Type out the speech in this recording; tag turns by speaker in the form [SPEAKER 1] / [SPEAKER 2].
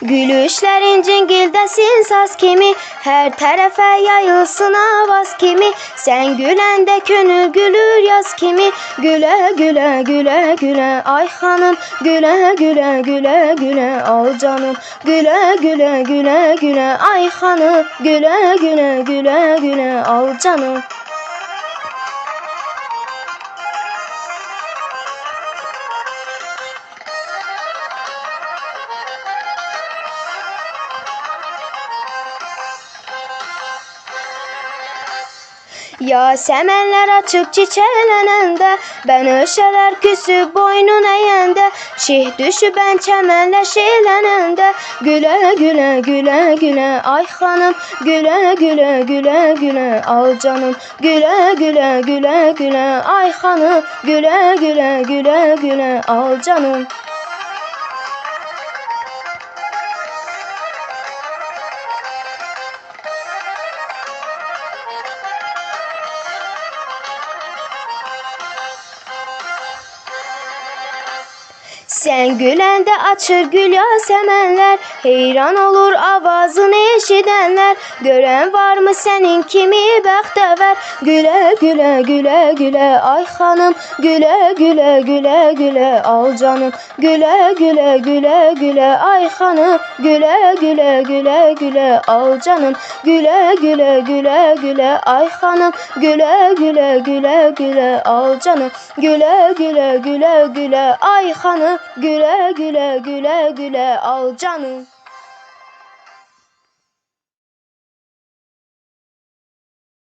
[SPEAKER 1] Gülüşlerin cingildesin saz kimi, her tarafa yayılsın avaz kimi. Sen gülende könül gülür yaz kimi. Güle güle güle güle ay hanım, güle güle güle güle al canım. Güle güle güle güle ay hanım, güle güle güle güle al canım. Yasemenler açıp çiçeğlenende, ben öşeler küsüp boynun eğende. Şih düşü ben çemenle şiğlenende, güle güle güle güle ay hanım, güle güle güle güle al canım. Güle güle güle güle ay hanım, güle güle güle güle al canım. Sen gülende açır gül yasemenler, heyran olur avazını eşidenler. Gören var mı senin kimi bəxtəvər? Güle güle güle güle ay hanım, güle güle güle güle al canım. Güle güle güle güle ay hanım, güle güle güle güle al canım. Güle güle güle güle ay hanım, güle güle güle güle al canım. Güle güle güle güle ay hanım, güle güle güle güle al canım.